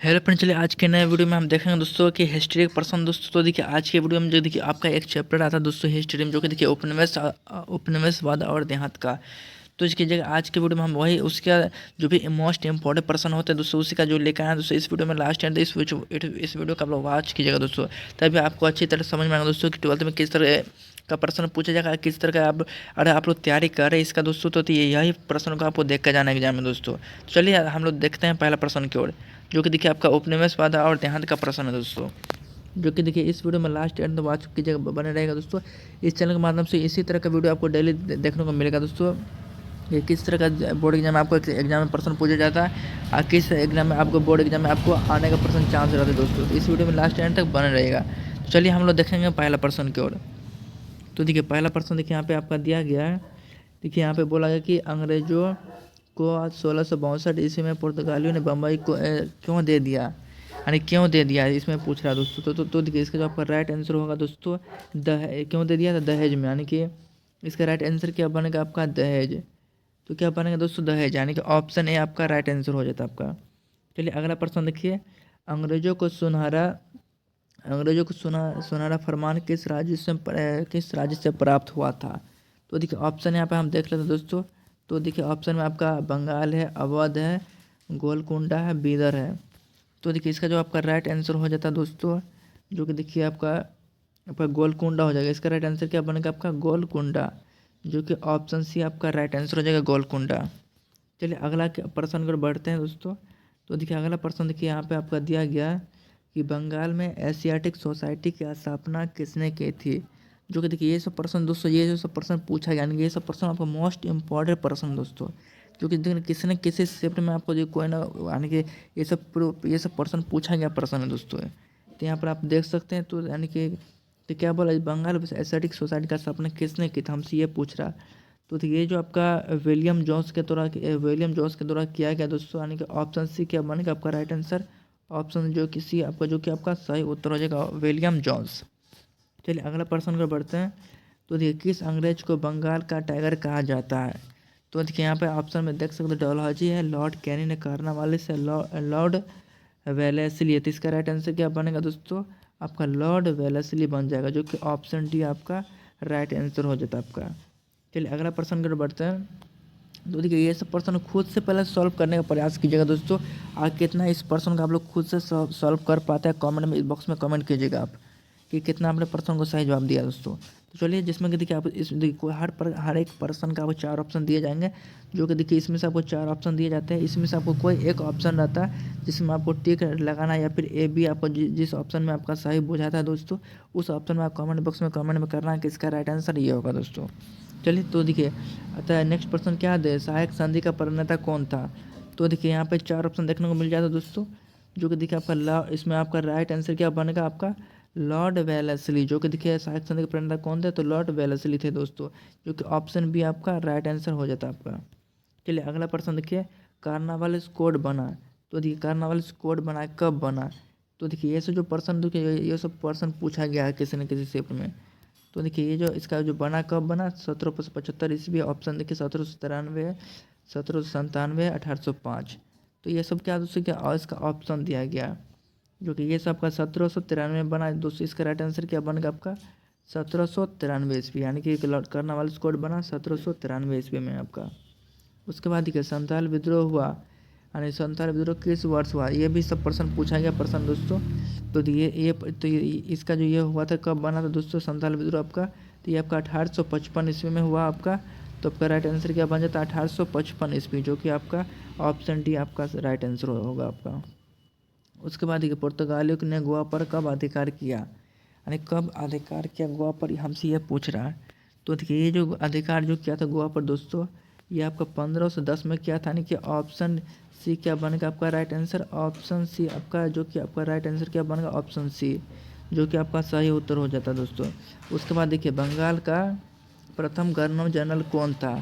Hello friend, चलिए आज के नए वीडियो में हम देखेंगे दोस्तों कि हिस्ट्री एक पर्सन दोस्तों। तो देखिए आज के वीडियो में जो देखिए आपका एक चैप्टर आता है दोस्तों हिस्ट्री में, जो कि देखिए उपनिवेशवाद और देहात का। तो इसकी जगह आज के वीडियो में हम वही उसका जो भी मोस्ट इंपॉर्टेंट पर्सन होता है दोस्तों उसी का जो लेकर आए दोस्तों इस वीडियो में लास्ट एंड इस वीडियो का आप लोग वॉच कीजिएगा दोस्तों, तभी आपको अच्छी तरह समझ में आएगा दोस्तों कि 12th में किस तरह का प्रश्न पूछा जाएगा, किस तरह का आप लोग तैयारी कर रहे हैं इसका दोस्तों। तो यही प्रश्न को आपको देख कर जाना एग्जाम में दोस्तों। चलिए हम लोग देखते हैं पहला प्रश्न की ओर, जो कि देखिए आपका उपनिवेशवाद और देहात का प्रश्न है दोस्तों, जो कि देखिए इस वीडियो में लास्ट एंड वॉच कीजिएगा, बने रहेगा दोस्तों। इस चैनल के माध्यम से इसी तरह का वीडियो आपको डेली देखने को मिलेगा दोस्तों। ये किस तरह का बोर्ड एग्जाम में आपको एग्जाम में प्रश्न पूछा जाता है और किस एग्जाम में आपको बोर्ड एग्जाम में आपको आने का प्रश्न चांस रहता है दोस्तों। तो इस वीडियो में लास्ट एंड तक बने रहेगा। तो चलिए हम लोग देखेंगे पहला प्रश्न की ओर। तो देखिए पहला प्रश्न देखिए यहाँ पे आपका दिया गया है। देखिए यहाँ पे बोला गया कि अंग्रेजों को आज 1662 ईस्वी में पुर्तगालियों ने बम्बई को क्यों दे दिया, यानी क्यों दे दिया इसमें पूछ रहा है दोस्तों। तो देखिए इसका जो आपका राइट आंसर होगा दोस्तों क्यों दे दिया था, दहेज में, यानी कि इसका राइट आंसर क्या बनेगा आपका दहेज। तो क्या बनेगा दोस्तों दहेज, यानी कि ऑप्शन ए आपका राइट आंसर हो जाता है आपका। चलिए अगला प्रश्न देखिए, अंग्रेजों को सुनहरा सुनहरा फरमान किस राज्य से प्राप्त हुआ था। तो देखिए ऑप्शन यहाँ पे हम देख लेते हैं दोस्तों। तो देखिए ऑप्शन में आपका बंगाल है, अवध है, गोलकुंडा है, बीदर है। तो देखिए इसका जो आपका राइट आंसर हो जाता है दोस्तों, जो कि देखिए आपका गोलकुंडा हो जाएगा। इसका राइट आंसर क्या बनेगा आपका गोलकुंडा, जो कि ऑप्शन सी आपका राइट आंसर हो जाएगा गोलकुंडा। चलिए अगला प्रश्न पर बढ़ते हैं दोस्तों। तो देखिए अगला प्रश्न देखिए यहाँ पे आपका दिया गया कि बंगाल में एशियाटिक सोसाइटी की स्थापना किसने की थी। जो कि देखिए ये सब प्रश्न दोस्तों, ये जो सब प्रश्न पूछा गया, ये सब प्रश्न आपका मोस्ट इंपॉर्टेंट प्रश्न दोस्तों, जो कि देखिए किसी न किसी शिफ्ट में आपको जो कोई ना, यानी कि ये सब प्रश्न पूछा गया प्रश्न है दोस्तों। तो यहाँ पर आप देख सकते हैं। तो यानी कि तो क्या बोला, बंगाल में एशियाटिक सोसाइटी का स्थापना किसने की था, हमसे ये पूछ रहा। तो ये जो आपका विलियम जोन्स के द्वारा किया गया दोस्तों, यानी कि ऑप्शन सी क्या बनेगा आपका राइट आंसर। ऑप्शन जो कि आपका सही उत्तर हो जाएगा विलियम जोन्स। चलिए अगला प्रश्न पर बढ़ते हैं। तो देखिए किस अंग्रेज को बंगाल का टाइगर कहा जाता है। तो देखिए यहाँ पे ऑप्शन में देख सकते हो डलहौजी है, लॉर्ड कैनिंग ने कार्नवालिस है, लॉर्ड वेलेस्ली है। तो इसका राइट आंसर क्या बनेगा दोस्तों, आपका लॉर्ड वेलेस्ली बन जाएगा, जो कि ऑप्शन डी आपका राइट आंसर हो जाता है आपका। चलिए अगला प्रश्न पर बढ़ते हैं। तो देखिए ये सब प्रश्न खुद से पहले सॉल्व करने का प्रयास कीजिएगा दोस्तों। आज कितना इस प्रश्न का आप लोग खुद से सॉल्व कर पाते हैं, कमेंट में बॉक्स में कमेंट कीजिएगा आप कि कितना आपने प्रश्न को सही जवाब दिया दोस्तों। तो चलिए जिसमें कि देखिए आप इस देखिए हर एक प्रश्न का आपको 4 ऑप्शन दिए जाएंगे, जो कि देखिए इसमें से आपको 4 ऑप्शन दिए जाते हैं। इसमें से आपको कोई एक ऑप्शन रहता है जिसमें आपको टिक लगाना है, या फिर ए बी आपको जिस ऑप्शन में आपका सही बुझाता है दोस्तों, उस ऑप्शन में आप कमेंट बॉक्स में कमेंट में करना है कि इसका राइट आंसर ये होगा दोस्तों। चलिए तो देखिए अतः नेक्स्ट प्रश्न क्या दे, सहायक संधि का प्रणेता कौन था। तो देखिए यहाँ पे 4 ऑप्शन देखने को मिल जाता है दोस्तों, जो कि देखिए आपका इसमें आपका राइट आंसर क्या बनेगा आपका लॉर्ड वेलेस्ली। जो कि देखिए सहायक संधि के प्रणेता कौन थे, तो लॉर्ड वेलेस्ली थे दोस्तों, जो कि ऑप्शन बी आपका राइट आंसर हो जाता है आपका। चलिए अगला प्रश्न देखिए, कार्नवालिस कोड बना। तो देखिए कार्नवालिस कोड बना कब बना। तो देखिए ये सब जो प्रश्न देखिए ये सब प्रश्न पूछा गया है किसी न किसी शिफ्ट में। तो देखिए ये जो इसका जो बना कब बना, 1775 ईस्वी। ऑप्शन देखिए 1793, 1797, 1805। तो ये सब क्या दोस्तों क्या, और इसका ऑप्शन दिया गया, जो कि ये सब आपका 1793 बना दोस्तों। इसका राइट आंसर क्या बनेगा आपका 1793 ईस्वी, यानी कि कर्नावालिस कोड बना 1793 ईस्वी में आपका। उसके बाद देखिए संथाल विद्रोह हुआ, यानी संथाल विद्रोह किस वर्ष हुआ, ये भी सब प्रश्न पूछा गया प्रश्न दोस्तों। तो इसका जो ये हुआ था कब बना था दोस्तों संथाल विद्रोह आपका, तो ये आपका 1855 ईस्वी में हुआ आपका। तो आपका राइट आंसर क्या बन जाता है 1855 ईस्वी, जो कि आपका ऑप्शन डी आपका राइट आंसर होगा आपका। उसके बाद देखिए पुर्तगालियों ने गोवा पर कब अधिकार किया, यानी कब अधिकार किया गोवा पर, हमसे ये पूछ रहा है। तो देखिए ये जो अधिकार जो किया था गोवा पर दोस्तों, ये आपका 1510 में किया था, यानी कि ऑप्शन सी क्या बनेगा आपका राइट आंसर। ऑप्शन सी आपका जो कि आपका राइट आंसर क्या बनेगा ऑप्शन सी, जो कि आपका सही उत्तर हो जाता है दोस्तों। उसके बाद देखिए बंगाल का प्रथम गवर्नर जनरल कौन था।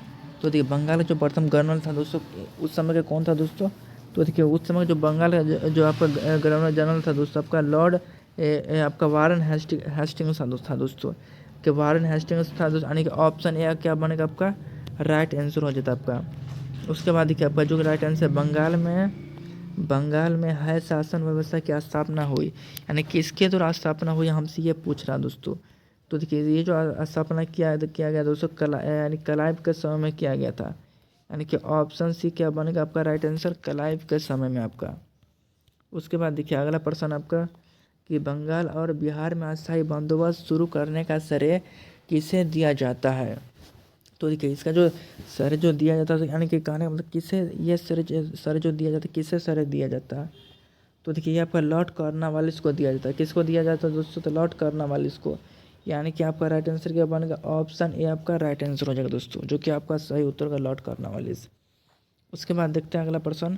तो देखिए बंगाल का जो प्रथम गवर्नर था दोस्तों उस समय का कौन था दोस्तों। तो देखिए उस समय जो बंगाल का जो आपका गवर्नर जनरल था दोस्तों आपका लॉर्ड आपका वारन हेस्टिंग्स था दोस्तों, कि वारन हेस्टिंग्स था दोस्तों, यानी कि ऑप्शन ए क्या बनेगा आपका राइट आंसर हो जाता है आपका। उसके बाद देखिए आपका जो राइट आंसर बंगाल में बंगाल में है शासन व्यवस्था की स्थापना हुई, यानी किसके द्वारा स्थापना हुई हमसे ये पूछ रहा दोस्तों। तो देखिए ये जो स्थापना किया गया दोस्तों यानी क्लाइव के समय में किया गया था, यानी कि ऑप्शन सी क्या बनेगा आपका राइट आंसर, क्लाइव के समय में आपका। उसके बाद देखिए अगला प्रश्न आपका कि बंगाल और बिहार में अस्थायी बंदोबस्त शुरू करने का श्रेय किसे दिया जाता है। तो देखिए इसका जो श्रेय जो दिया जाता है, यानी कि कहने का मतलब किसे ये श्रेय जो दिया जाता है, किसे श्रेय दिया जाता है। तो देखिए ये आपका लॉर्ड कॉर्नवालिस को दिया जाता है। किसको दिया जाता है दोस्तों, तो लॉर्ड कॉर्नवालिस को। यानी कि आपका राइट आंसर क्या बनेगा, ऑप्शन ए आपका राइट आंसर हो जाएगा दोस्तों, जो कि आपका सही उत्तर होगा लॉर्ड कॉर्नवालिस। उसके बाद देखते हैं अगला प्रश्न,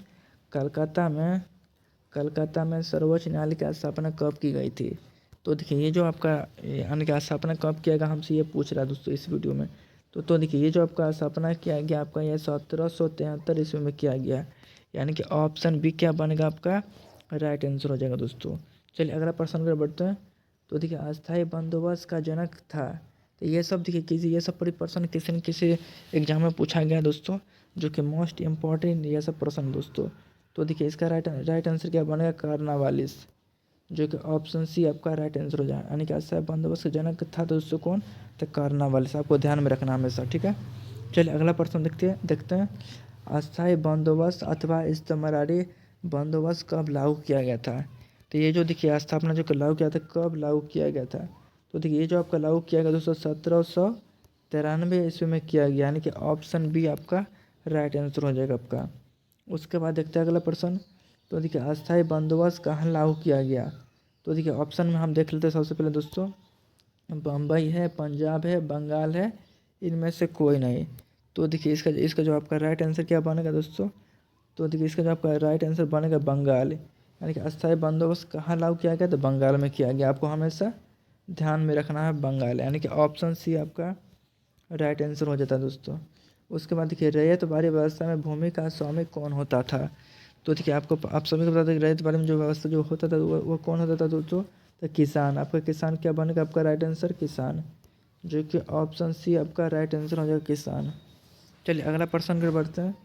कलकत्ता में सर्वोच्च न्यायालय की स्थापना कब की गई थी। तो देखिए ये जो आपका यानी कि स्थापना कब किया गया हमसे ये पूछ रहा है दोस्तों इस वीडियो में। तो देखिए ये जो आपका स्थापना किया गया आपका यह 1773 ईस्वी में किया गया, यानी कि ऑप्शन बी क्या बनेगा आपका राइट आंसर हो जाएगा दोस्तों। चलिए अगला प्रश्न पर बढ़ते हैं। तो देखिए अस्थायी बंदोबस्त का जनक था, तो ये सब देखिए ये सब प्रश्न किसी न किसी एग्जाम में पूछा गया दोस्तों, जो कि मोस्ट इम्पॉर्टेंट ये सब प्रश्न दोस्तों। तो देखिए इसका राइट आंसर क्या बनेगा, कॉर्नवालिस, जो कि ऑप्शन सी आपका राइट आंसर हो जाए। यानी कि अस्थायी बंदोबस्त का जनक था दोस्तों कौन, तो कॉर्नवालिस, आपको ध्यान में रखना हमेशा, ठीक है। चलिए अगला प्रश्न देखते हैं। अस्थायी बंदोबस्त अथवा इस्तेमारी बंदोबस्त कब लागू किया गया था। तो ये जो देखिए स्थापना जो लागू किया था, कब लागू किया गया था। तो देखिए ये जो आपका लागू किया गया दोस्तों 1793 ईस्वी में किया गया, यानी कि ऑप्शन बी आपका राइट आंसर हो जाएगा आपका। उसके बाद देखते हैं अगला प्रश्न। तो देखिए अस्थायी बंदोबस्त कहाँ लागू किया गया। तो देखिए ऑप्शन में हम देख लेते हैं सबसे पहले दोस्तों, बम्बई है, पंजाब है, बंगाल है, इनमें से कोई नहीं। तो देखिए इसका जो आपका राइट आंसर क्या बनेगा दोस्तों। तो देखिए इसका जो आपका राइट आंसर बनेगा बंगाल, यानी कि अस्थायी बंदोबस्त कहाँ लागू किया गया, तो बंगाल में किया गया। आपको हमेशा ध्यान में रखना है बंगाल, यानी कि ऑप्शन सी आपका राइट आंसर हो जाता है दोस्तों। उसके बाद देखिए रैयतवाड़ी व्यवस्था में भूमि का स्वामी कौन होता था। तो देखिए आप सभी को बता दें रैयतवाड़ी में जो व्यवस्था जो होता था वो कौन होता था दोस्तों, तो किसान। आपका किसान क्या बनेगा आपका राइट आंसर किसान, जो कि ऑप्शन सी आपका राइट आंसर हो जाएगा किसान। चलिए अगला प्रश्न पर बढ़ते हैं।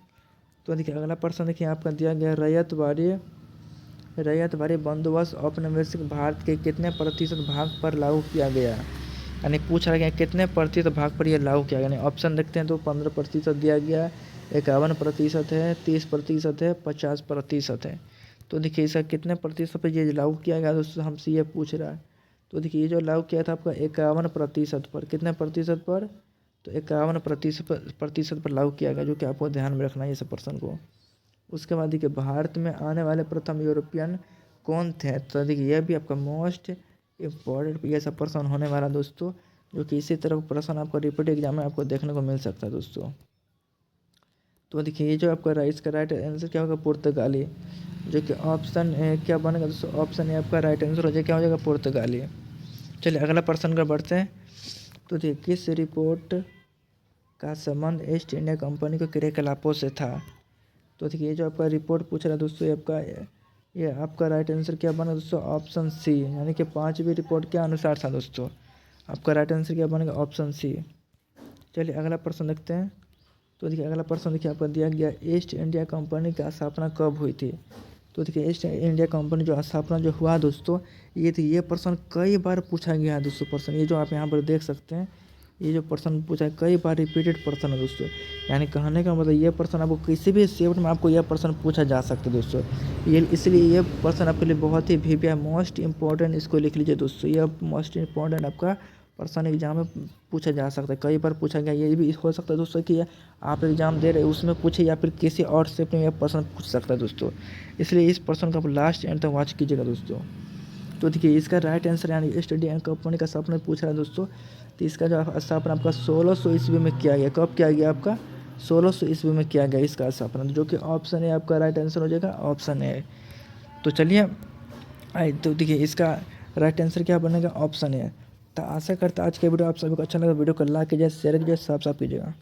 तो देखिए अगला प्रश्न देखिए आपका दिया गया रैयतवाड़ी बंदोबस्त औपनिवेशिक भारत के कितने प्रतिशत भाग पर लागू किया गया, यानी पूछ रहा गया कितने प्रतिशत भाग पर यह लागू किया गया। यानी ऑप्शन देखते हैं तो 15% दिया गया, 51% है, 30% है, 50% है। तो देखिए इसका कितने प्रतिशत पर ये लागू किया गया दोस्तों हमसे ये पूछ रहा है। तो देखिए ये जो लागू किया था आपका 51% पर, कितने प्रतिशत पर, तो 51% पर लागू किया गया, जो कि आपको ध्यान में रखना है इस प्रश्न को। उसके बाद देखिए भारत में आने वाले प्रथम यूरोपियन कौन थे। तो देखिए यह भी आपका मोस्ट इम्पॉर्टेंट ये सब प्रश्न होने वाला दोस्तों, जो कि इसी तरह प्रश्न आपको रिपीट एग्जाम में आपको देखने को मिल सकता है दोस्तों। तो देखिए ये जो आपका इसका राइट आंसर क्या होगा, पुर्तगाली, जो कि ऑप्शन क्या बनेगा दोस्तों, ऑप्शन ए आपका राइट आंसर हो जाएगा, क्या हो जाएगा पुर्तगाली। चलिए अगला प्रश्न का बढ़ते हैं। तो देखिए किस रिपोर्ट का संबंध ईस्ट इंडिया कंपनी के क्रियाकलापों से था। तो देखिए ये जो आपका रिपोर्ट पूछ रहा है दोस्तों ये आपका राइट आंसर क्या बना दोस्तों, ऑप्शन सी, यानी कि 5वीं रिपोर्ट के अनुसार था दोस्तों। आपका राइट आंसर क्या बनेगा, ऑप्शन सी। चलिए अगला प्रश्न देखते हैं। तो देखिए अगला प्रश्न देखिए आपका दिया गया ईस्ट इंडिया कंपनी की स्थापना कब हुई थी। तो देखिए ईस्ट इंडिया कंपनी जो स्थापना जो हुआ दोस्तों, ये प्रश्न कई बार पूछा गया है दोस्तों। प्रश्न ये जो आप यहाँ पर देख सकते हैं, ये जो प्रश्न पूछा है कई बार रिपीटेड प्रश्न है दोस्तों। यानी कहने का मतलब ये प्रश्न आपको किसी भी शिफ्ट में आपको यह प्रश्न पूछा जा सकता है दोस्तों। ये इसलिए ये प्रश्न आपके लिए बहुत ही वीवीआई मोस्ट इंपॉर्टेंट, इसको लिख लीजिए दोस्तों। यह मोस्ट इंपॉर्टेंट आपका प्रश्न एग्जाम में पूछा जा सकता है, कई बार पूछा गया। ये भी हो सकता है दोस्तों कि आप एग्जाम दे रहे हैं उसमें पूछे, या फिर किसी और शिफ्ट में यह प्रश्न पूछ सकता है दोस्तों। इसलिए इस प्रश्न को आप लास्ट एंड तक वॉच कीजिएगा दोस्तों। तो देखिए इसका राइट आंसर यानी ईस्ट इंडिया कंपनी का स्थापना पूछ रहा है दोस्तों। तो इसका जो स्थापना आपका 1600 ईस्वी में किया गया। कब किया गया आपका, 1600 ईस्वी में किया गया इसका स्थापना, जो कि ऑप्शन है आपका राइट आंसर हो जाएगा, ऑप्शन है। तो चलिए तो देखिए इसका राइट आंसर क्या बनेगा, ऑप्शन है। तो आशा करता आज के वीडियो आप सभी को अच्छा लगा। वीडियो को लाइक कीजिए, शेयर कीजिए, सब्सक्राइब कीजिएगा।